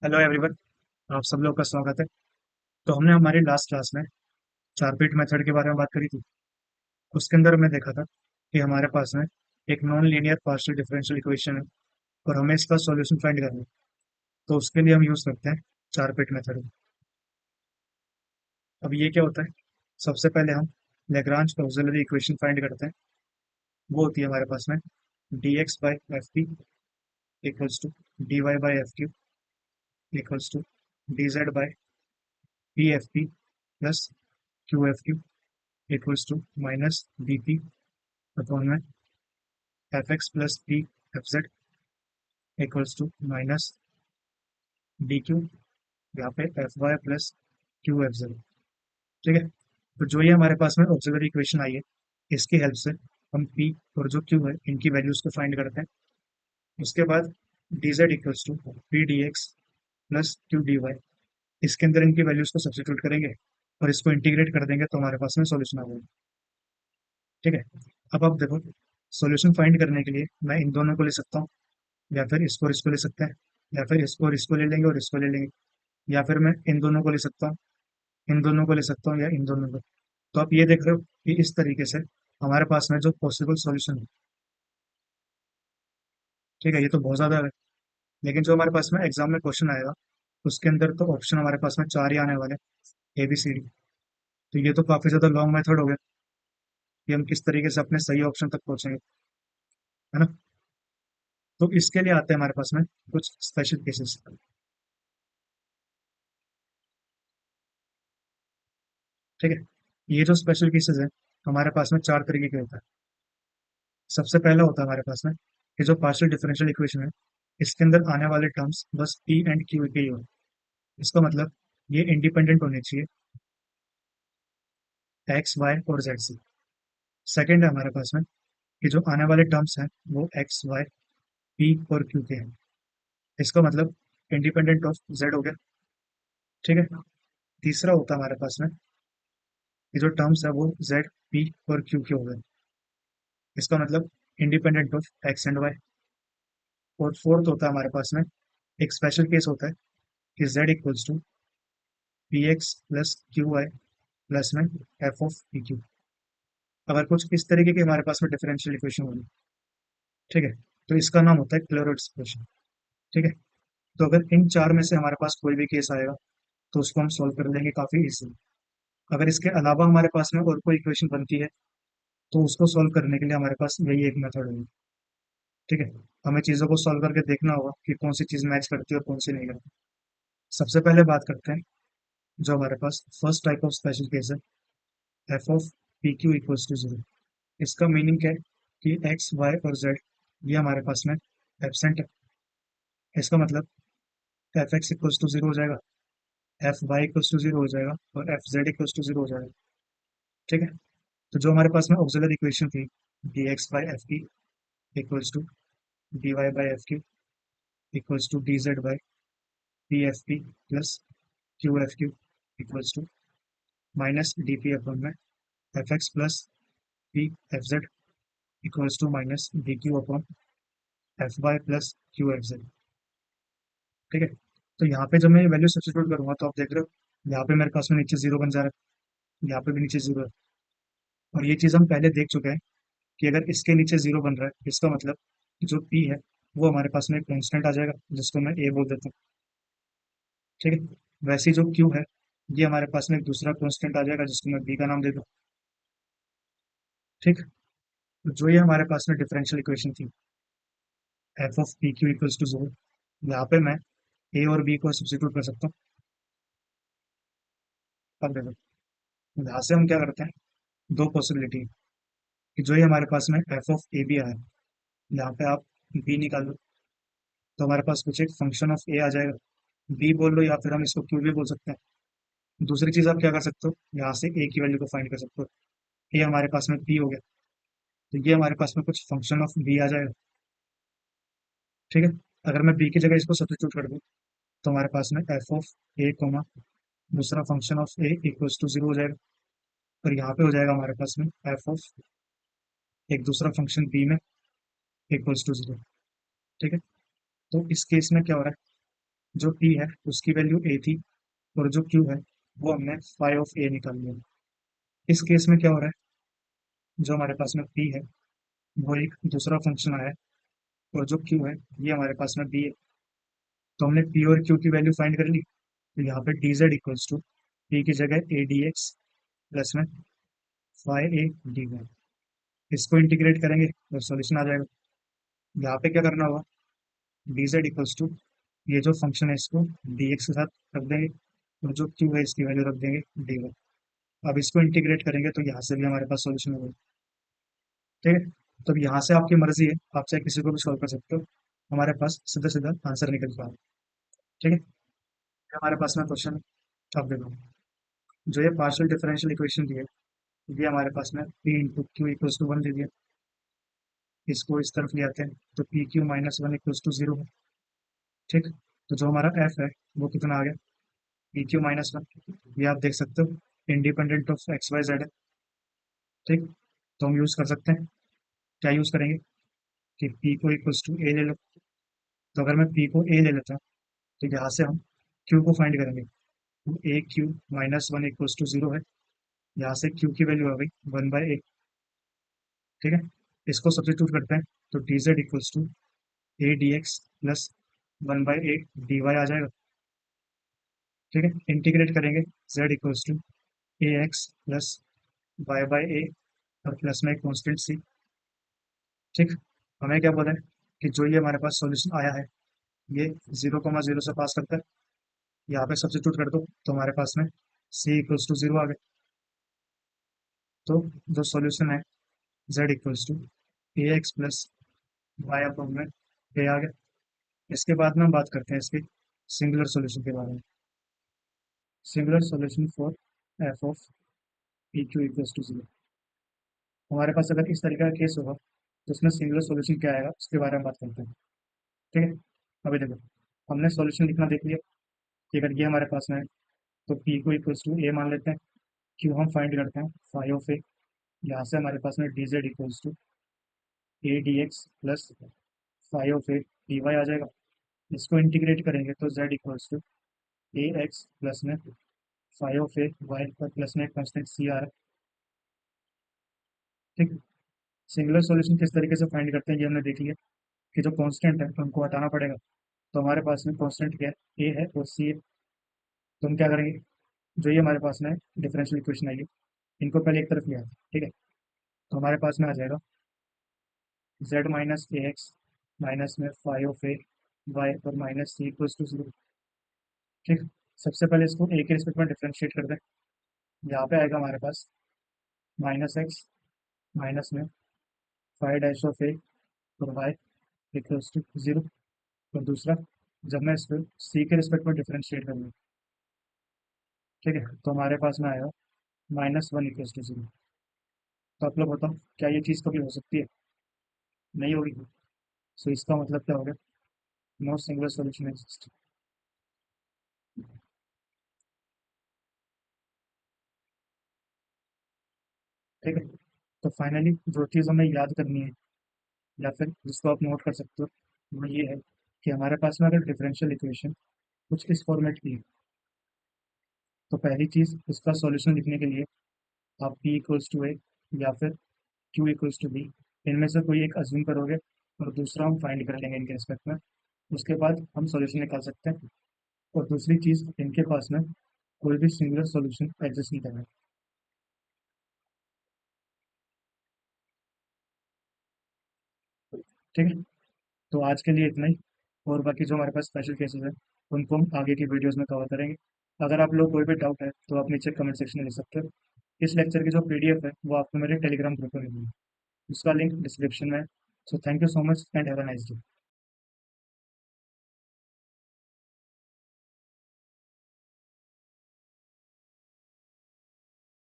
Hello everyone. आप सब लोग का स्वागत है। तो हमने हमारी लास्ट क्लास में चारपीट मेथड के बारे में बात करी थी। उसके अंदर हमने देखा था कि हमारे पास में एक non linear partial differential equation है और हमें इसका सॉल्यूशन फाइंड करना है। तो उसके लिए हम यूज करते हैं चारपीट मेथड। अब ये क्या होता है? सबसे पहले हम लेग्रांज ऑक्सिलरी इक्वेशन फाइंड करते हैं। वो होती है हमारे पास में D X by F P equals to D Y by F Q equals to D Z by P F P plus Q F Q equals to minus D P upon में F X plus P F Z equals to minus D Q, यहाँ पे F Y plus Q F Z. ठीक है। तो जो ये हमारे पास में ऑक्सिलरी इक्वेशन आई है, इसकी हेल्प से हम पी और जो क्यू है इनकी वैल्यूज को फाइंड करते हैं। उसके बाद D Z equals to P D X plus Q D Y, इसके अंदर इनकी वैल्यूज को सब्सिट्यूट करेंगे और इसको इंटीग्रेट कर देंगे तो हमारे पास में सॉल्यूशन आ जाएगा। ठीक है। अब आप देखो, सॉल्यूशन फाइंड करने के लिए मैं इन दोनों को ले सकता हूँ, या फिर इसको और इसको ले सकते हैं, या फिर इसको और इसको ले लेंगे और इसको ले लेंगे, या फिर मैं इन दोनों को ले सकता हूँ, इन दोनों को ले सकता हूँ, या इन दोनों को। तो आप ये देख रहे हो कि इस तरीके से हमारे पास में जो पॉसिबल सॉल्यूशन है। ठीक है, ये तो बहुत ज़्यादा है, लेकिन जो हमारे पास में एग्जाम में क्वेश्चन आएगा उसके अंदर तो ऑप्शन हमारे पास में चार ही आने वाले, ए बी सी डी। तो ये तो काफ़ी ज़्यादा लॉन्ग मेथड हो गया कि हम किस तरीके से अपने सही ऑप्शन तक पहुंचेंगे, है ना। तो इसके लिए आते हैं हमारे पास में कुछ स्पेशल केसेस। ठीक है। ये जो स्पेशल केसेस है हमारे पास में चार तरीके के होता है। सबसे पहला होता है हमारे पास में कि जो पार्शियल डिफरेंशियल इक्वेशन है इसके अंदर आने वाले टर्म्स बस पी एंड क्यू के ही हो। इसका मतलब ये इंडिपेंडेंट होने चाहिए एक्स वाई और जेड से। सेकेंड है हमारे पास में कि जो आने वाले टर्म्स हैं वो एक्स वाई पी और क्यू के हैं। इसका मतलब इंडिपेंडेंट ऑफ जेड हो गया। ठीक है। तीसरा होता है हमारे पास में कि जो टर्म्स है वो जेड पी और क्यू के हो गए। इसका मतलब independent of X and Y. और फोर्थ होता है हमारे पास में एक स्पेशल केस होता है कि Z equals to P X plus Q Y plus में एफ ऑफ पी क्यू। अगर कुछ इस तरीके की हमारे पास में डिफरेंशियल इक्वेशन होगी, ठीक है, तो इसका नाम होता है क्लोरोइड्स इक्वेशन। ठीक है। तो अगर इन चार में से हमारे पास कोई भी केस आएगा तो उसको हम सॉल्व कर लेंगे काफी इजीली। अगर इसके अलावा हमारे पास में और कोई इक्वेशन बनती है तो उसको सॉल्व करने के लिए हमारे पास यही एक मेथड होगी। ठीक है। हमें चीज़ों को सॉल्व करके देखना होगा कि कौन सी चीज़ मैच करती है और कौन सी नहीं करती। सबसे पहले बात करते हैं जो हमारे पास first type of special case है, F of P Q equals to zero. इसका मीनिंग क्या है कि एक्स वाई और जेड ये हमारे पास में एबसेंट है। इसका मतलब F X equals to zero हो जाएगा, F Y equals to zero हो जाएगा और F Z equals to zero हो जाएगा। ठीक है। तो जो हमारे पास में ऑक्सिलरी इक्वेशन थी D X by F P equals to D Y by F Q equals to D Z by P F P plus Q F Q equals to minus D P upon में F X plus P F Z equals to minus D Q upon F Y plus Q F Z. ठीक है। तो यहाँ पे जब मैं value substitute करूंगा तो आप देख रहे हो यहाँ पे मेरे पास में नीचे जीरो बन जा रहा है, यहाँ पे भी नीचे जीरो है। और ये चीज़ हम पहले देख चुके हैं कि अगर इसके नीचे जीरो बन रहा है इसका मतलब जो पी है वो हमारे पास में एक कॉन्स्टेंट आ जाएगा जिसको मैं ए बोल देता हूँ। ठीक है। वैसे ही जो क्यू है ये हमारे पास में एक दूसरा कॉन्स्टेंट आ जाएगा जिसको मैं बी का नाम दे दूँ। ठीक। तो जो ये हमारे पास में डिफरेंशियल इक्वेशन थी F of P Q equals to zero, यहाँ पे मैं ए और बी को सब्स्टिट्यूट कर सकता हूँ। अब देखो, यहाँ से हम क्या करते हैं, दो पॉसिबिलिटी कि जो ये हमारे पास में एफ ऑफ ए बी आया है, यहाँ पे आप बी निकाल लो तो हमारे पास कुछ एक फंक्शन ऑफ ए आ जाएगा। बी बोल लो या फिर हम इसको क्यू भी बोल सकते हैं। दूसरी चीज आप क्या कर सकते हो, यहाँ से ए की वैल्यू को फाइंड कर सकते हो। ए हमारे पास में पी हो गया, तो ये हमारे पास में कुछ फंक्शन ऑफ बी आ जाएगा। ठीक है। अगर मैं बी की जगह इसको सब्स्टिट्यूट कर दूँ तो हमारे पास में एफ ऑफ ए कोमा दूसरा function of A equals to zero हो जाएगा। और यहाँ पे हो जाएगा हमारे पास में एफ ऑफ एक दूसरा फंक्शन बी में इक्वल्स टू जीरो। ठीक है। तो इस केस में क्या हो रहा है, जो p है उसकी वैल्यू a थी, और जो q है वो हमने फाई ऑफ a निकाल लिया। इस केस में क्या हो रहा है, जो हमारे पास में p है वो एक दूसरा फंक्शन आया है, और जो q है ये हमारे पास में b है। तो हमने p और q की वैल्यू फाइंड कर ली। तो यहाँ पे D Z equals to P की जगह ए डी एक्स प्लस में फाई ए डी वाई। इसको इंटीग्रेट करेंगे और सॉल्यूशन आ जाएगा। यहाँ पे क्या करना होगा, डी जेड इक्वल्स टू ये जो फंक्शन है इसको डी एक्स के साथ रख देंगे, और जो क्यू है इसकी वैल्यू रख देंगे डी वाई। अब इसको इंटीग्रेट करेंगे तो यहाँ से भी हमारे पास सॉल्यूशन होगा। ठीक है, तो अब यहाँ से आपकी मर्जी है, आप चाहे किसी को भी सॉल्व कर सकते हो, हमारे पास सीधा सीधा आंसर निकल पा रहा है। ठीक है, ये हमारे पास में क्वेश्चन। अब देखो, जो ये पार्शियल डिफरेंशियल इक्वेशन दी है, ये हमारे पास में P into Q equals to one दे दिया। इसको इस तरफ ले आते हैं तो P Q minus one equals to zero है। ठीक, तो जो हमारा एफ है वो कितना आ गया, पी क्यू माइनस वन। ये आप देख सकते हो independent of X Y Z है। ठीक, तो हम यूज कर सकते हैं, क्या यूज करेंगे कि पी को इक्वल्स टू ए ले लो। तो अगर मैं पी को ए ले लेता हूँ तो यहाँ से हम क्यू को फाइंड करेंगे। तो A Q minus one equals to zero है, यहाँ से क्यू की वैल्यू आ गई वन बाई ए। ठीक है, इसको सब्स्टिट्यूट करते हैं तो D Z equals to A D X plus one by A D Y आ जाएगा। ठीक है, इंटीग्रेट करेंगे Z equals to A X plus Y by A, और प्लस में एक कॉन्स्टेंट सी। ठीक, हमें क्या पता है कि जो ये हमारे पास सॉल्यूशन आया है ये 0,0 से पास करता है। यहाँ पे सब्स्टिट्यूट कर दो तो हमारे पास में सी इक्वल्स टू जीरो आ गए। तो जो सॉल्यूशन है Z equals to A X plus Y upon में ए आ गया। इसके बाद में हम बात करते हैं इसके सिंगुलर सॉल्यूशन के बारे में। Singular solution for F of P Q equals to zero. हमारे पास अगर इस तरीके का केस होगा तो उसमें सिंगुलर सॉल्यूशन क्या आएगा उसके बारे में बात करते हैं। ठीक है, अभी देखो, हमने सॉल्यूशन लिखना देख लिया कि अगर ये हमारे पास में है तो पी को इक्वल्स टू ए मान लेते हैं, क्यू हम फाइंड करते हैं फाई ऑफ ए। यहाँ से हमारे पास में D Z equals to A D X plus phi of A D Y आ जाएगा। इसको इंटीग्रेट करेंगे तो Z equals to A X plus में फाई ऑफ ए वाई पर प्लस में कांस्टेंट सी आ रहा है। ठीक, सिंगुलर सॉल्यूशन किस तरीके से फाइंड करते हैं ये हमने देख लिया कि जो कांस्टेंट है तो हमको हटाना पड़ेगा। तो हमारे पास में कांस्टेंट क्या है, ए है और सी है। तो हम क्या करेंगे, जो ये हमारे पास में डिफरेंशियल इक्वेशन आई है इनको पहले एक तरफ ले आते हैं। ठीक है, तो हमारे पास में आ जाएगा Z minus A X minus में फाई ऑफ ए वाई और minus C equals to zero. ठीक, सबसे पहले इसको ए के रिस्पेक्ट में डिफरेंशिएट कर दें। यहाँ पे आएगा हमारे पास माइनस एक्स माइनस में फाइव डैश ऑफ ए और वाई इक्वल्स टू जीरो। और दूसरा, जब मैं इसको सी के रिस्पेक्ट में डिफरेंशिएट करूँगा, ठीक है, तो हमारे पास में आएगा minus one equals to zero. तो आप लोग बताओ क्या ये चीज़ कभी हो सकती है, नहीं होगी। सो इसका मतलब क्या हो गया, नो सिंगुलर सॉल्यूशन एग्जिस्ट। ठीक है, तो फाइनली जो चीज़ हमें याद करनी है या फिर जिसको आप नोट कर सकते हो वो ये है कि हमारे पास में अगर डिफरेंशियल इक्वेशन कुछ इस फॉर्मेट की है तो पहली चीज़ उसका सॉल्यूशन लिखने के लिए आप p इक्वल्स टू ए या फिर q इक्वल्स टू बी, इनमें से कोई एक अज्यूम करोगे और दूसरा हम फाइंड कर लेंगे इनके रिस्पेक्ट में। उसके बाद हम सॉल्यूशन निकाल सकते हैं। और दूसरी चीज़, इनके पास में कोई भी सिंगुलर सॉल्यूशन एग्जिस्ट नहीं करना। ठीक है, तो आज के लिए इतना ही। और बाकी जो हमारे पास स्पेशल केसेस हैं उनको हम आगे की वीडियोस में कवर करेंगे। अगर आप लोग कोई भी डाउट है तो आप नीचे कमेंट सेक्शन में लिख सकते हो। इस लेक्चर की जो पीडीएफ है वो आपको मेरे टेलीग्राम ग्रुप पर मिलेगी, उसका लिंक डिस्क्रिप्शन में है। So thank you so much and have a nice day.